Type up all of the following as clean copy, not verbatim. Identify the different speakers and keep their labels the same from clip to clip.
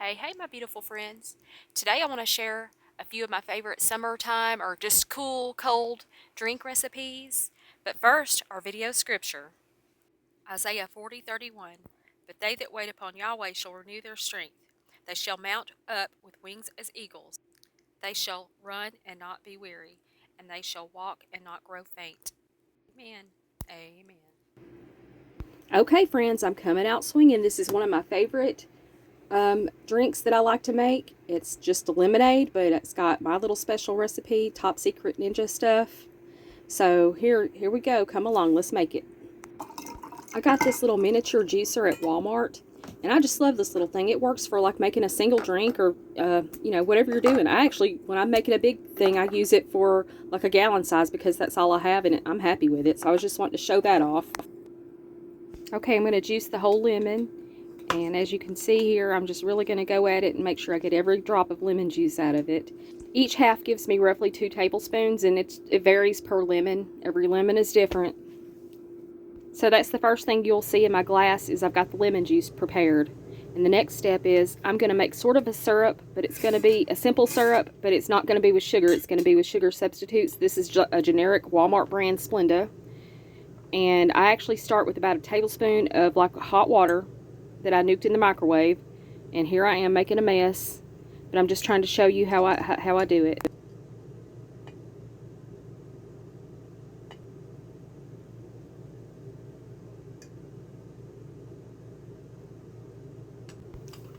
Speaker 1: Hey, my beautiful friends. Today I want to share a few of my favorite summertime or just cool, cold drink recipes. But first, our video scripture. Isaiah 40:31. But they that wait upon Yahweh shall renew their strength. They shall mount up with wings as eagles. They shall run and not be weary, and they shall walk and not grow faint. Amen. Amen. Okay, friends, I'm coming out swinging. This is one of my favorite drinks that I like to make. It's just a lemonade, but it's got my little special recipe, top secret ninja stuff. So here we go. Come along, let's make it. I got this little miniature juicer at Walmart, and I just love this little thing. It works for like making a single drink or whatever you're doing. I actually, when I'm making a big thing, I use it for like a gallon size because that's all I have, and I'm happy with it. So I was just wanting to show that off. Okay, I'm going to juice the whole lemon. And as you can see here, I'm just really going to go at it and make sure I get every drop of lemon juice out of it. Each half gives me roughly 2 tablespoons, and it varies per lemon. Every lemon is different. So that's the first thing you'll see in my glass is I've got the lemon juice prepared. And the next step is I'm going to make sort of a syrup, but it's going to be a simple syrup, but it's not going to be with sugar. It's going to be with sugar substitutes. This is a generic Walmart brand Splenda. And I actually start with about a tablespoon of like hot water that I nuked in the microwave, and here I am making a mess, but I'm just trying to show you how I do it.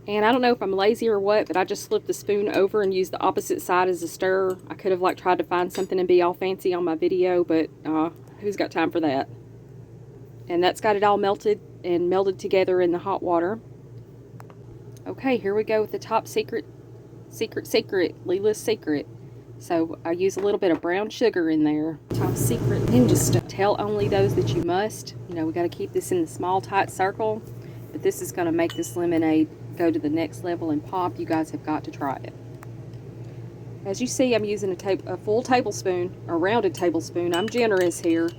Speaker 1: And I don't know if I'm lazy or what, but I just flipped the spoon over and used the opposite side as a stir. I could have like tried to find something and be all fancy on my video, but who's got time for that? And that's got it all melted and melded together in the hot water. Okay, here we go with the top secret, Lela's secret. So I use a little bit of brown sugar in there. Top secret ninja stuff. Tell only those that you must. You know, we got to keep this in the small, tight circle. But this is going to make this lemonade go to the next level and pop. You guys have got to try it. As you see, I'm using a full tablespoon, a rounded tablespoon. I'm generous here.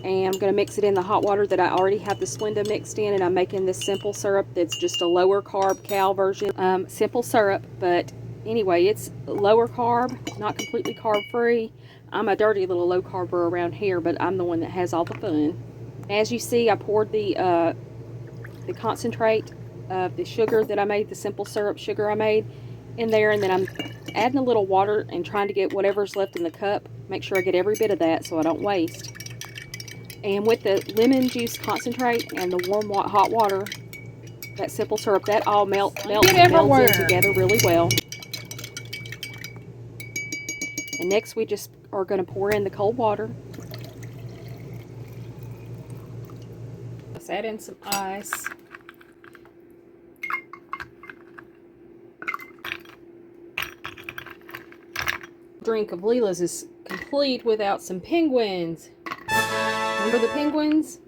Speaker 1: And I'm going to mix it in the hot water that I already have the Splenda mixed in, and I'm making this simple syrup that's just a lower carb cow version. Simple syrup, but anyway, it's lower carb, not completely carb free. I'm a dirty little low carber around here, but I'm the one that has all the fun. As you see, I poured the concentrate of the sugar that I made, the simple syrup sugar I made in there, and then I'm adding a little water and trying to get whatever's left in the cup. Make sure I get every bit of that so I don't waste. And with the lemon juice concentrate and the warm hot water, that simple syrup, that all melts in together really well. And next we just are going to pour in the cold water. Let's add in some ice. Drink of Lela's is complete without some penguins. Remember the penguins?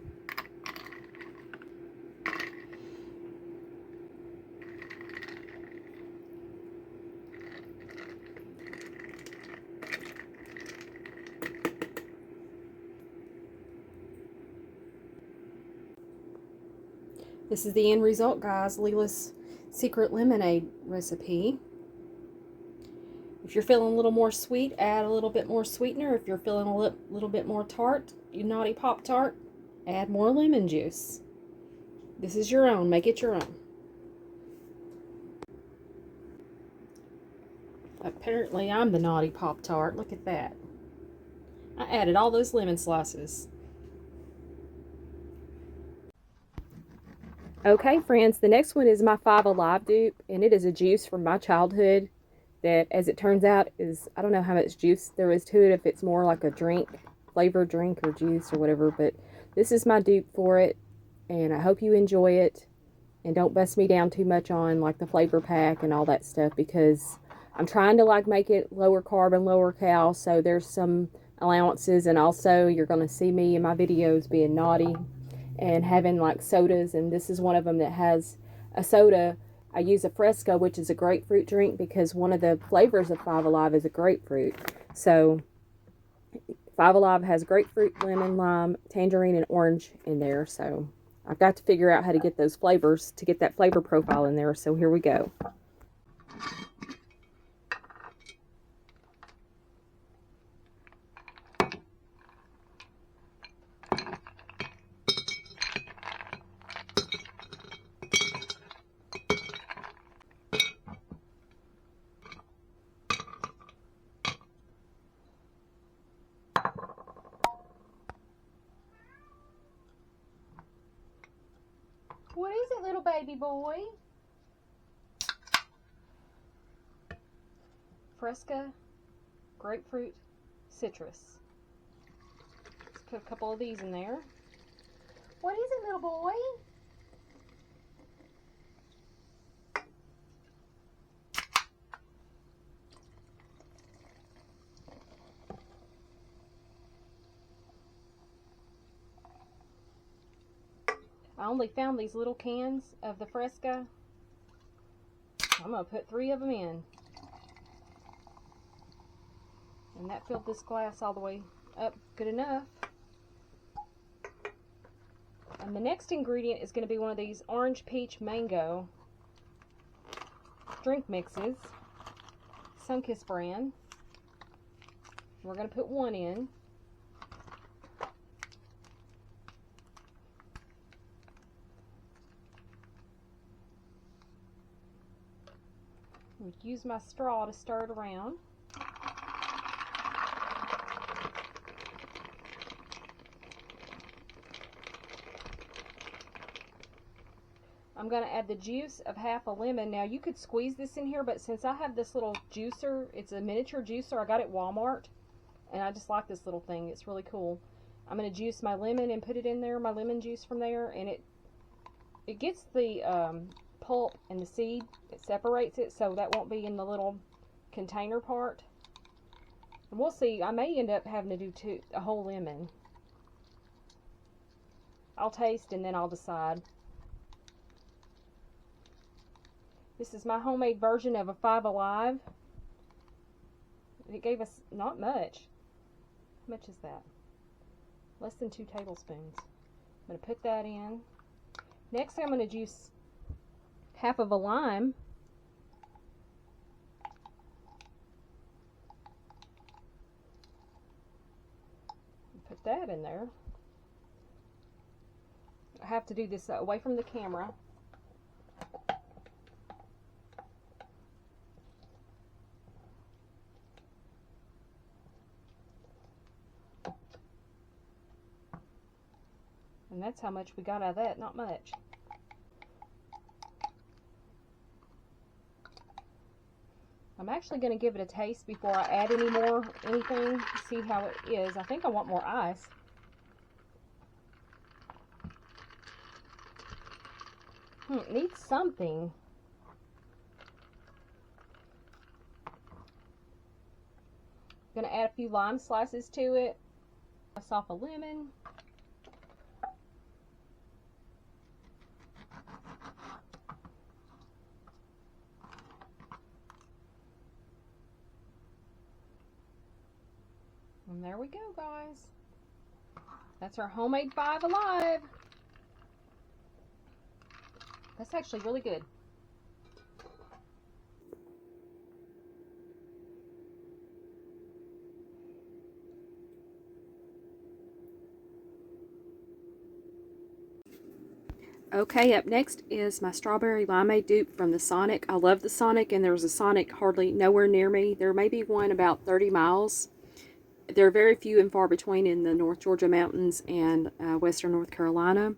Speaker 1: This is the end result, guys. Lela's secret lemonade recipe. If you're feeling a little more sweet, add a little bit more sweetener. If you're feeling a little bit more tart, you naughty Pop-Tart, add more lemon juice. This is your own. Make it your own. Apparently, I'm the naughty Pop-Tart. Look at that. I added all those lemon slices. Okay, friends, the next one is my 5 Alive dupe, and it is a juice from my childhood that, as it turns out, is, I don't know how much juice there is to it, if it's more like a drink, flavored drink or juice or whatever, but this is my dupe for it, and I hope you enjoy it, and don't bust me down too much on like the flavor pack and all that stuff, because I'm trying to like make it lower carb and lower cal, so there's some allowances, and also you're going to see me in my videos being naughty and having like sodas, and this is one of them that has a soda. I use a Fresca, which is a grapefruit drink, because one of the flavors of 5 Alive is a grapefruit. So 5 Alive has grapefruit, lemon, lime, tangerine, and orange in there. So I've got to figure out how to get those flavors, to get that flavor profile in there. So here we go. baby boy. Fresca grapefruit citrus. Let's put a couple of these in there. What is it, little boy? I only found these little cans of the Fresca. I'm going to put 3 of them in. And that filled this glass all the way up good enough. And the next ingredient is going to be one of these orange peach mango drink mixes. Sunkist brand. We're going to put 1 in. Use my straw to stir it around. I'm going to add the juice of half a lemon. Now you could squeeze this in here, but since I have this little juicer, it's a miniature juicer. I got it at Walmart, and I just like this little thing. It's really cool. I'm going to juice my lemon and put it in there, my lemon juice from there, and it gets the pulp and the seed. It separates it, so that won't be in the little container part. And we'll see. I may end up having to do a whole lemon. I'll taste and then I'll decide. This is my homemade version of a 5 Alive. It gave us not much. How much is that? Less than 2 tablespoons. I'm going to put that in. Next, I'm going to juice half of a lime. Put that in there. I have to do this away from the camera. And that's how much we got out of that, not much. I'm actually going to give it a taste before I add anything, see how it is. I think I want more ice. It needs something. I'm going to add a few lime slices to it. Slice off a lemon. And there we go, guys. That's our homemade 5 Alive. That's actually really good. Okay, up next is my strawberry limeade dupe from the Sonic. I love the Sonic, and there's a Sonic hardly nowhere near me. There may be one about 30 miles. There are very few and far between in the North Georgia mountains and western North Carolina,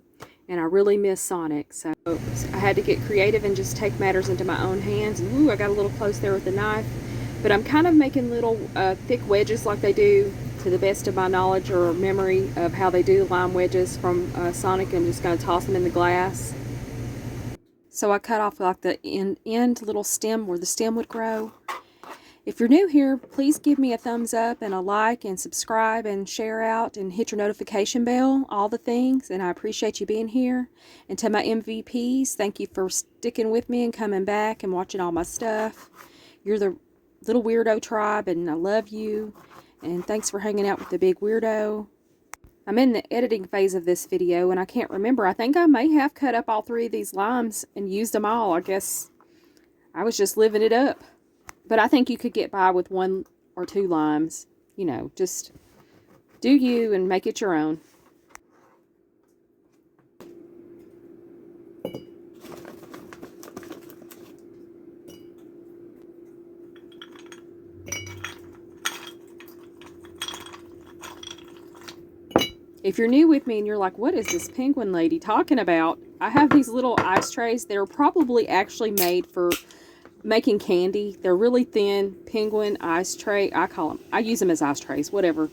Speaker 1: and I really miss Sonic. So I had to get creative and just take matters into my own hands. And ooh, I got a little close there with the knife. But I'm kind of making little thick wedges like they do, to the best of my knowledge or memory of how they do lime wedges from Sonic. I'm just going to toss them in the glass. So I cut off like the end little stem where the stem would grow. If you're new here, please give me a thumbs up and a like and subscribe and share out and hit your notification bell, all the things, and I appreciate you being here. And to my MVPs, thank you for sticking with me and coming back and watching all my stuff. You're the little weirdo tribe, and I love you, and thanks for hanging out with the big weirdo. I'm in the editing phase of this video, and I can't remember. I think I may have cut up all 3 of these limes and used them all. I guess I was just living it up. But I think you could get by with 1 or 2 limes. You know, just do you and make it your own. If you're new with me and you're like, what is this penguin lady talking about?
Speaker 2: I have these little ice trays. They're probably actually made for making candy. They're really thin penguin ice tray. I use them as ice trays, whatever.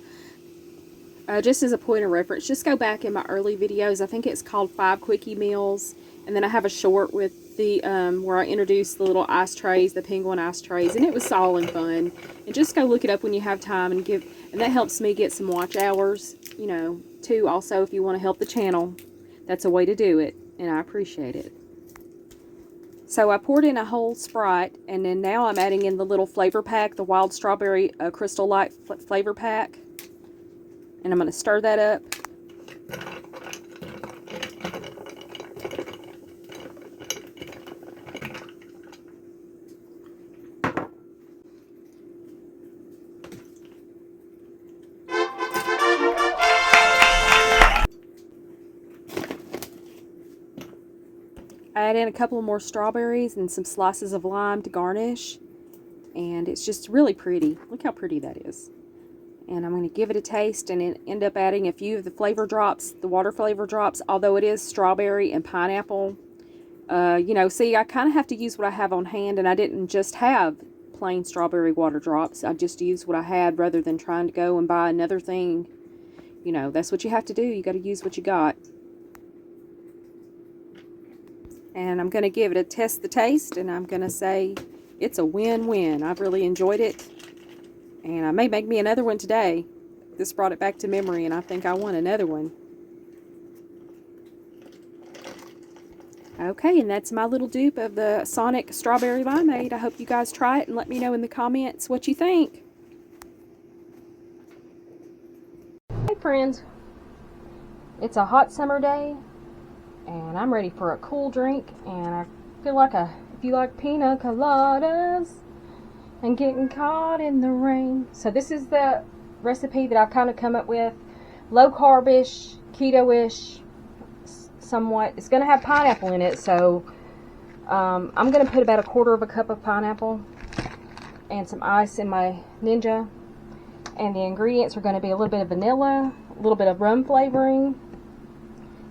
Speaker 2: Just as a point of reference, just go back in my early videos. I think it's called 5 Quickie Meals. And then I have a short with the, where I introduced the little ice trays, the penguin ice trays. And it was all in fun. And just go look it up when you have time and that helps me get some watch hours, you know, too. Also, if you want to help the channel, that's a way to do it. And I appreciate it. So I poured in a whole Sprite, and then now I'm adding in the little flavor pack, the wild strawberry Crystal Light flavor pack. And I'm going to stir that up. I add in a couple more strawberries and some slices of lime to garnish. And it's just really pretty. Look how pretty that is. And I'm going to give it a taste and end up adding a few of the flavor drops, the water flavor drops, although it is strawberry and pineapple. You know, see, I kind of have to use what I have on hand, and I didn't just have plain strawberry water drops. I just used what I had rather than trying to go and buy another thing. You know, that's what you have to do. You got to use what you got. And I'm going to give it a test the taste, and I'm going to say it's a win-win. I've really enjoyed it. And I may make me another one today. This brought it back to memory, and I think I want another one. Okay, and that's my little dupe of the Sonic Strawberry Limeade. I hope you guys try it and let me know in the comments what you think. Hey friends, it's a hot summer day, and I'm ready for a cool drink, and I feel like if you like pina coladas and getting caught in the rain. So this is the recipe that I've kind of come up with. Low carb-ish, keto-ish, somewhat. It's going to have pineapple in it, so I'm going to put about 1/4 cup of pineapple and some ice in my Ninja. And the ingredients are going to be a little bit of vanilla, a little bit of rum flavoring,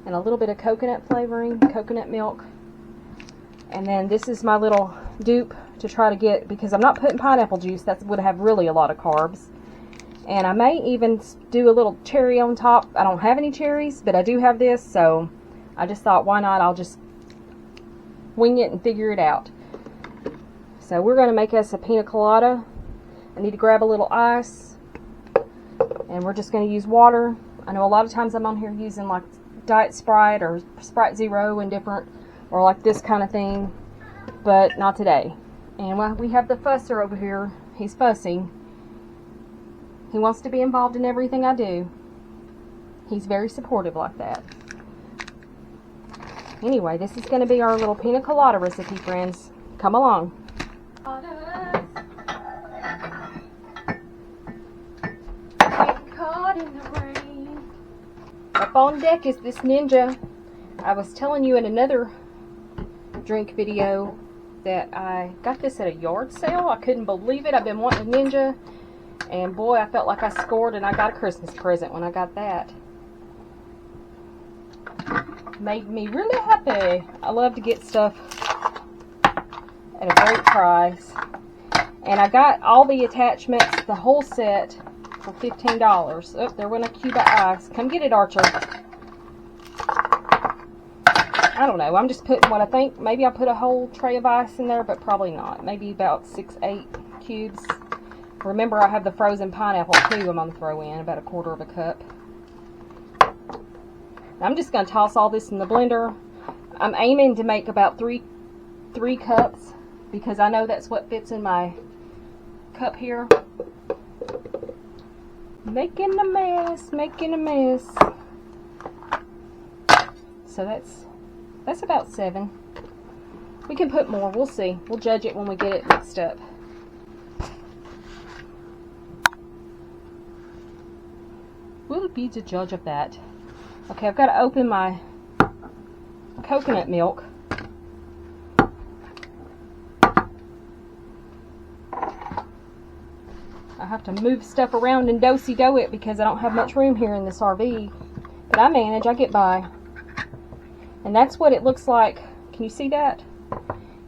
Speaker 2: and a little bit of coconut flavoring, coconut milk. And then this is my little dupe to try to get, because I'm not putting pineapple juice, that would have really a lot of carbs. And I may even do a little cherry on top. I don't have any cherries, but I do have this, so I just thought, why not? I'll just wing it and figure it out. So we're going to make us a pina colada. I need to grab a little ice, and we're just going to use water. I know a lot of times I'm on here using like Diet Sprite or Sprite Zero and different, or like this kind of thing, but not today. And we have the fusser over here. He's fussing. He wants to be involved in everything I do. He's very supportive like that. Anyway, this is going to be our little pina colada recipe, friends. Come along. Caught in the rain. Up on deck is this Ninja. I was telling you in another drink video that I got this at a yard sale. I couldn't believe it. I've been wanting a Ninja, and boy, I felt like I scored, and I got a Christmas present when I got that. Made me really happy. I love to get stuff at a great price. And I got all the attachments, the whole set, for $15. Oh, there went a cube of ice. Come get it, Archer. I don't know. I'm just putting what I think. Maybe I'll put a whole tray of ice in there, but probably not. Maybe about 6-8 cubes. Remember, I have the frozen pineapple too I'm going to throw in, about 1/4 cup. I'm just going to toss all this in the blender. I'm aiming to make about three cups, because I know that's what fits in my cup here. Making a mess, making a mess. So that's about 7. We can put more, we'll see. We'll judge it when we get it mixed up. We'll be the judge of that. Okay, I've got to open my coconut milk. I have to move stuff around and do-si-do it because I don't have much room here in this RV. But I manage, I get by. And that's what it looks like. Can you see that?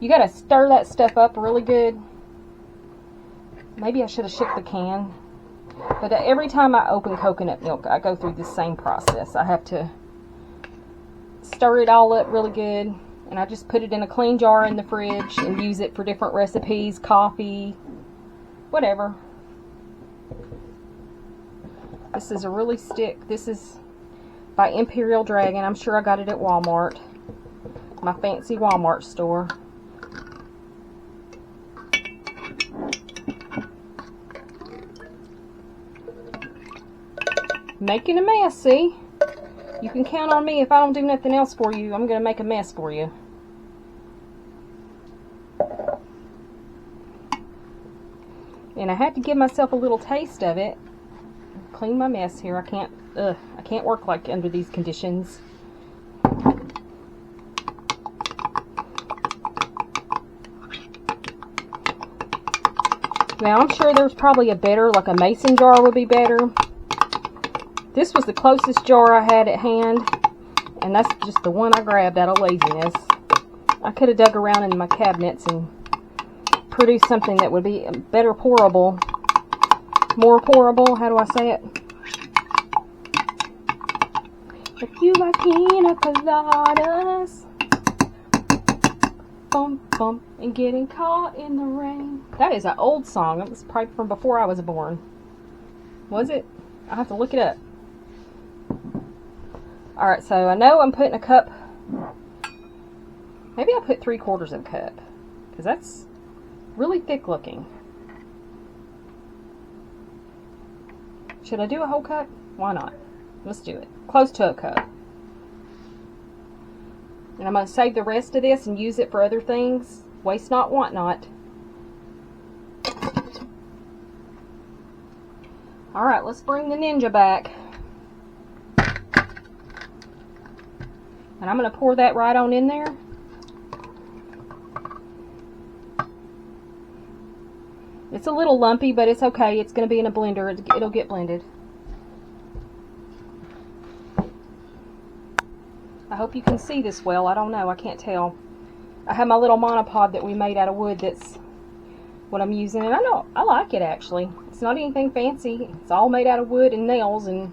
Speaker 2: You got to stir that stuff up really good. Maybe I should have shook the can. But every time I open coconut milk, I go through the same process. I have to stir it all up really good. And I just put it in a clean jar in the fridge and use it for different recipes, coffee, whatever. This is a really stick. This is by Imperial Dragon. I'm sure I got it at Walmart. My fancy Walmart store. Making a mess, see? You can count on me. If I don't do nothing else for you, I'm going to make a mess for you. And I had to give myself a little taste of it. Clean my mess here. I can't work like under these conditions. Now I'm sure there's probably a better, like a mason jar would be better. This was the closest jar I had at hand, and that's just the one I grabbed out of laziness. I could have dug around in my cabinets and produced something that would be better pourable. More pourable, how do I say it? If you like pina coladas, bump, bump, and getting caught in the rain. That is an old song. It was probably from before I was born. Was it? I'll have to look it up. Alright, so I know I'm putting a cup. Maybe I'll put 3/4 of a cup, because that's really thick looking. Should I do a whole cup? Why not? Let's do it. Close to a cup. And I'm going to save the rest of this and use it for other things. Waste not, want not. Alright, let's bring the Ninja back. And I'm going to pour that right on in there. It's a little lumpy, but it's okay. It's going to be in a blender. It'll get blended. I hope you can see this well. I don't know. I can't tell. I have my little monopod that we made out of wood. That's what I'm using. And I like it, actually. It's not anything fancy. It's all made out of wood and nails. And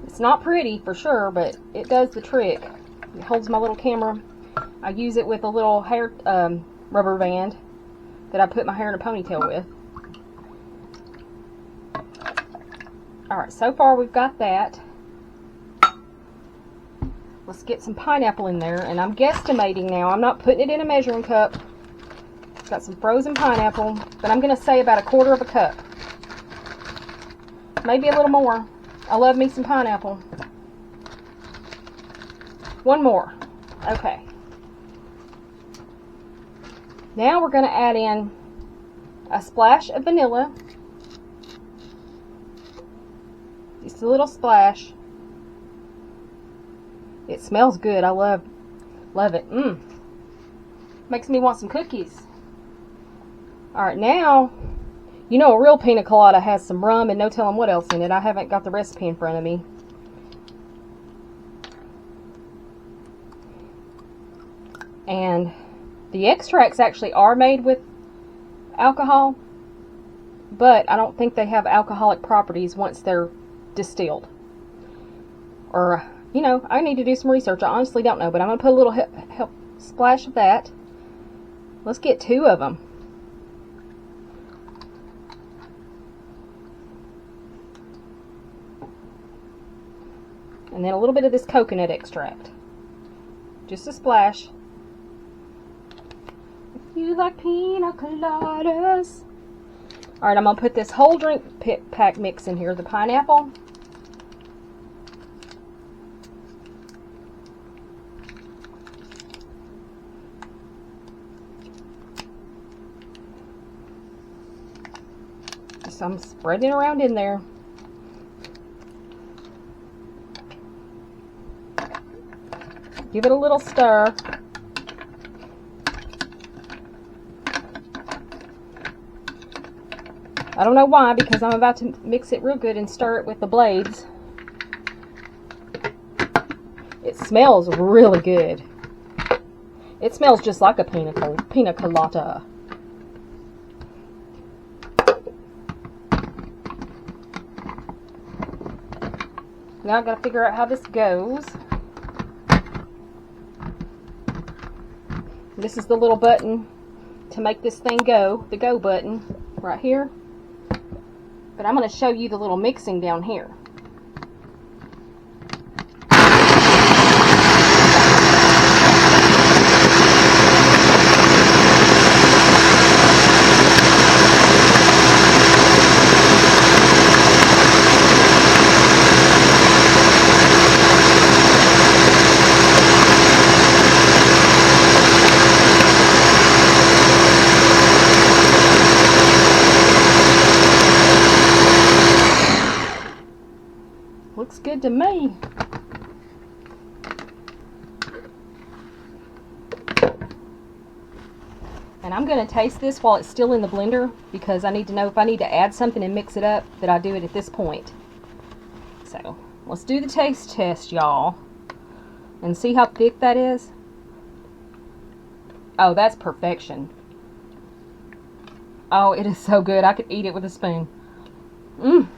Speaker 2: it's not pretty, for sure, but it does the trick. It holds my little camera. I use it with a little hair rubber band that I put my hair in a ponytail with. Alright, so far we've got that. Let's get some pineapple in there, and I'm guesstimating now. I'm not putting it in a measuring cup. It's got some frozen pineapple, but I'm going to say about 1/4 of a cup. Maybe a little more. I love me some pineapple. One more. Okay. Now we're going to add in a splash of vanilla. Just a little splash. It smells good. I love it. Makes me want some cookies. Alright, now, you know a real pina colada has some rum and no telling what else in it. I haven't got the recipe in front of me. And the extracts actually are made with alcohol, but I don't think they have alcoholic properties once they're distilled. Or, you know, I need to do some research. I honestly don't know, but I'm going to put a little splash of that. Let's get 2 of them. And then a little bit of this coconut extract. Just a splash. If you like pina coladas. Alright, I'm going to put this whole drink pack mix in here. The pineapple. So I'm spreading around in there. Give it a little stir. I don't know why, because I'm about to mix it real good and stir it with the blades. It smells really good. It smells just like a pina colada. Now I gotta figure out how this goes. This is the little button to make this thing go, the go button right here. But I'm gonna show you the little mixing down here. Looks good to me. And I'm going to taste this while it's still in the blender because I need to know if I need to add something and mix it up, that I do it at this point. So let's do the taste test, y'all, and see how thick that is. Oh, that's perfection. Oh, it is so good. I could eat it with a spoon. Mmm.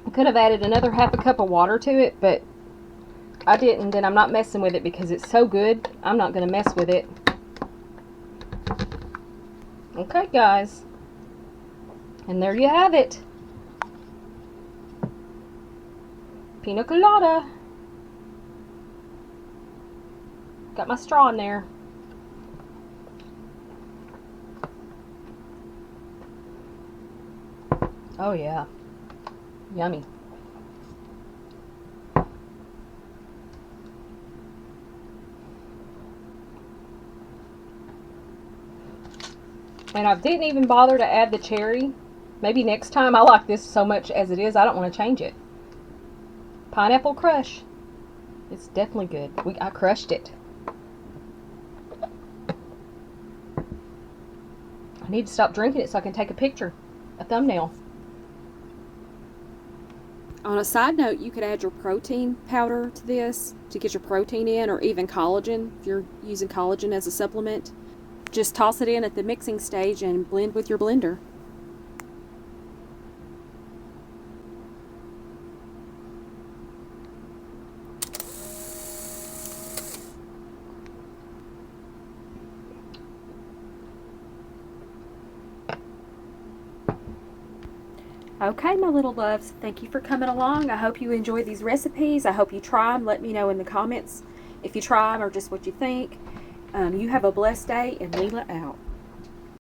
Speaker 2: I could have added another half a cup of water to it, but I didn't, and I'm not messing with it because it's so good. I'm not going to mess with it. Okay, guys. And there you have it. Pina colada. Got my straw in there. Oh yeah. Yummy. And I didn't even bother to add the cherry. Maybe next time. I like this so much as it is, I don't want to change it. Pineapple crush. It's definitely good. I crushed it. I need to stop drinking it so I can take a picture, a thumbnail.
Speaker 1: On a side note, you could add your protein powder to this to get your protein in, or even collagen if you're using collagen as a supplement. Just toss it in at the mixing stage and blend with your blender. Okay, my little loves, thank you for coming along. I hope you enjoy these recipes. I hope you try them. Let me know in the comments if you try them or just what you think. You have a blessed day, and Lela out.